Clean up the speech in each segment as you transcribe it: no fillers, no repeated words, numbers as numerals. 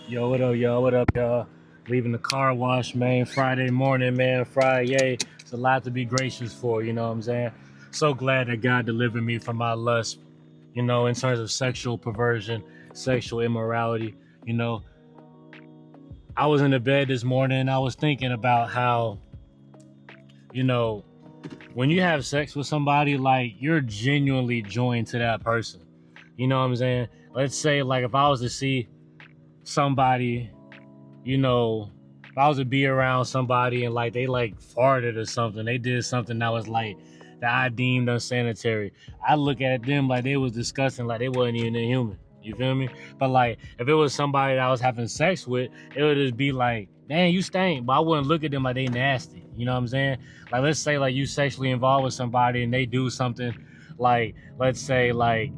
Yo, what up, y'all? What up, y'all? Leaving the car wash, man. Friday morning, man. Friday. It's a lot to be gracious for, you know what I'm saying? So glad that God delivered me from my lust, in terms of sexual perversion, sexual immorality. You know, I was in the bed this morning and I was thinking about how, you know, when you have sex with somebody, like you're genuinely joined to that person. You know what I'm saying? Let's say, like, if I was to see somebody, if I was to be around somebody and like they like farted or something, they did something that was like that I deemed unsanitary, I look at them like they was disgusting, like they wasn't even a human. You feel me? But like if it was somebody that I was having sex with, it would just be like, dang, you stink. But I wouldn't look at them like they nasty. You know what I'm saying? Like let's say like you sexually involved with somebody and they do something like, let's say like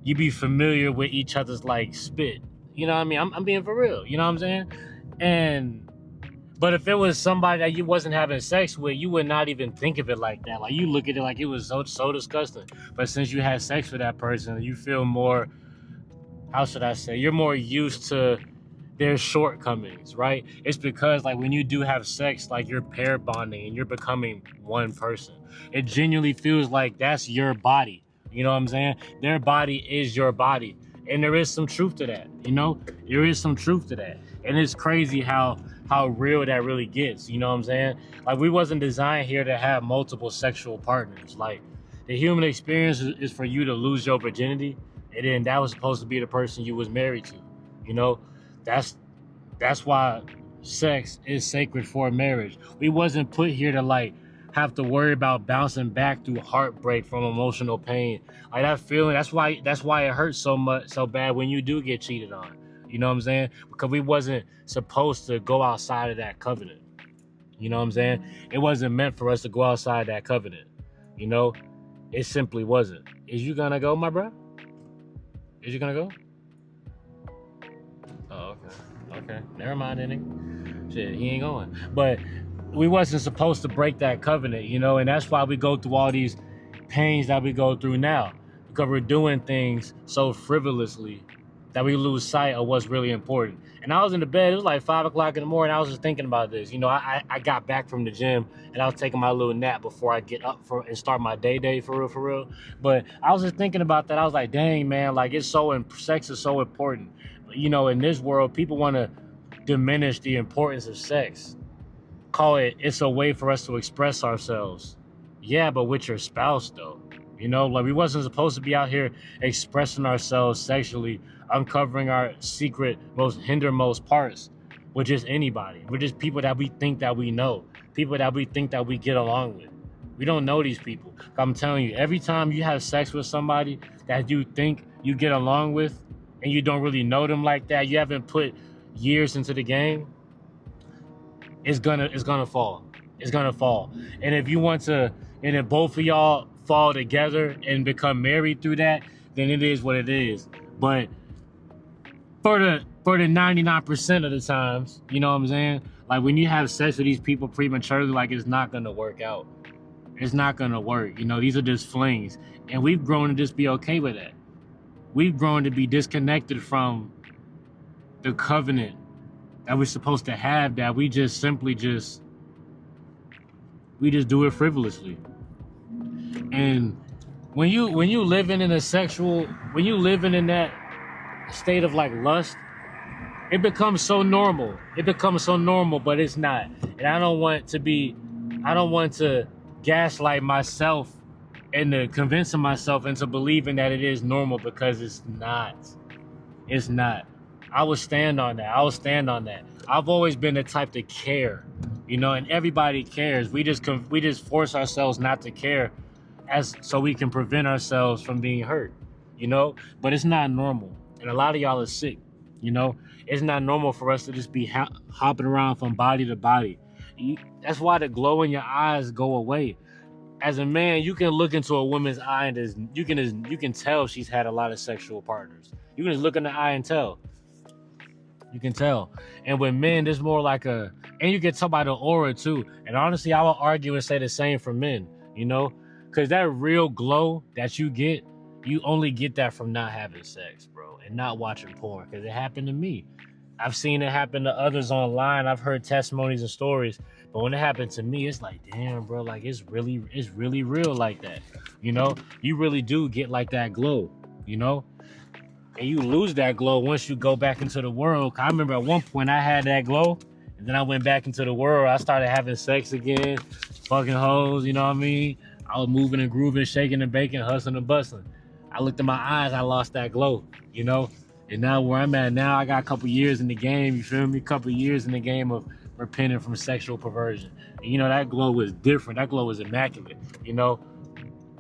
you be familiar with each other's like spit. You know what I mean? I'm being for real. You know what I'm saying? And but if it was somebody that you wasn't having sex with, you would not even think of it like that. Like you look at it like it was so disgusting. But since you had sex with that person, you feel more, how should I say, you're more used to their shortcomings, right? It's because like when you do have sex, like you're pair bonding and you're becoming one person. It genuinely feels like that's your body. You know what I'm saying? Their body is your body. And there is some truth to that, There is some truth to that. And it's crazy how real that really gets, you know what I'm saying? Like we wasn't designed here to have multiple sexual partners. Like the human experience is for you to lose your virginity, and then that was supposed to be the person you was married to, you know? That's that's why sex is sacred for marriage. We wasn't put here to like have to worry about bouncing back through heartbreak from emotional pain. Like that feeling, that's why it hurts so much so bad when you do get cheated on. You know what I'm saying? Because we wasn't supposed to go outside of that covenant. You know what I'm saying? It wasn't meant for us to go outside that covenant. You know? It simply wasn't. Is you gonna go, my bro? Is you gonna go? Oh, okay. Okay. Never mind, any. Shit, he ain't going. But we wasn't supposed to break that covenant, and that's why we go through all these pains that we go through now. Because we're doing things so frivolously that we lose sight of what's really important. And I was in the bed, it was like 5 o'clock in the morning. I was just thinking about this. I got back from the gym and I was taking my little nap before I get up and start my day for real, for real. But I was just thinking about that. I was like, dang, man, like sex is so important. In this world, people want to diminish the importance of sex. Call it's a way for us to express ourselves. Yeah, but with your spouse though. Like we wasn't supposed to be out here expressing ourselves sexually, uncovering our secret, most hindermost parts with just anybody. We're just people that we think that we know, people that we think that we get along with. We don't know these people. I'm telling you, every time you have sex with somebody that you think you get along with and you don't really know them like that, you haven't put years into the game, it's gonna fall. It's gonna fall. And if you want to, and if both of y'all fall together and become married through that, then it is what it is. But for the 99% of the times, you know what I'm saying? Like when you have sex with these people prematurely, like it's not gonna work out. It's not gonna work. These are just flings. And we've grown to just be okay with that. We've grown to be disconnected from the covenant that we're supposed to have, that we just simply we just do it frivolously. And when you living in a sexual, when you living in that state of like lust, it becomes so normal. It becomes so normal, but it's not. And I don't want to gaslight myself into convincing myself into believing that it is normal, because it's not. It's not. I will stand on that. I've always been the type to care, and everybody cares. We just force ourselves not to care, as so we can prevent ourselves from being hurt, But it's not normal, and a lot of y'all are sick, It's not normal for us to just be hopping around from body to body. That's why the glow in your eyes go away. As a man, you can look into a woman's eye and you can tell she's had a lot of sexual partners. You can just look in the eye and tell. You can tell. And with men, there's more like and you can tell by the aura too. And honestly, I will argue and say the same for men, because that real glow that you only get that from not having sex, bro, and not watching porn. Because it happened to me. I've seen it happen to others online. I've heard testimonies and stories, but when it happened to me, it's like, damn, bro, like it's really real like that. You know, you really do get like that glow, you know, and you lose that glow once you go back into the world. I remember at one point I had that glow, and then I went back into the world. I started having sex again, fucking hoes, you know what I mean? I was moving and grooving, shaking and baking, hustling and bustling. I looked in my eyes, I lost that glow, you know? And now where I'm at now, I got a couple years in the game, you feel me? A couple years in the game of repenting from sexual perversion. And you know, that glow was different. That glow was immaculate, you know?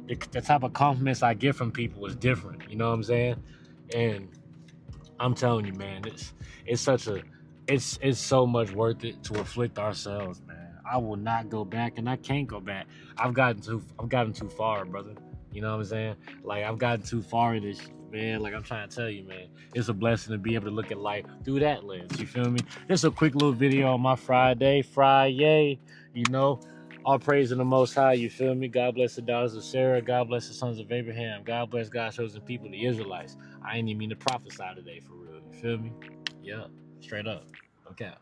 The type of compliments I get from people is different, you know what I'm saying? And I'm telling you, man, it's such a it's so much worth it to afflict ourselves, man. I will not go back, and I can't go back. I've gotten too far, brother. You know what I'm saying? Like I've gotten too far in this, man. Like I'm trying to tell you, man. It's a blessing to be able to look at life through that lens. You feel me? Just a quick little video on my Friday. You know, all praise in the Most High. You feel me? God bless the daughters of Sarah. God bless the sons of Abraham. God bless God's chosen people, the Israelites. I ain't even mean to prophesy today for real. You feel me? Yeah, straight up. Okay.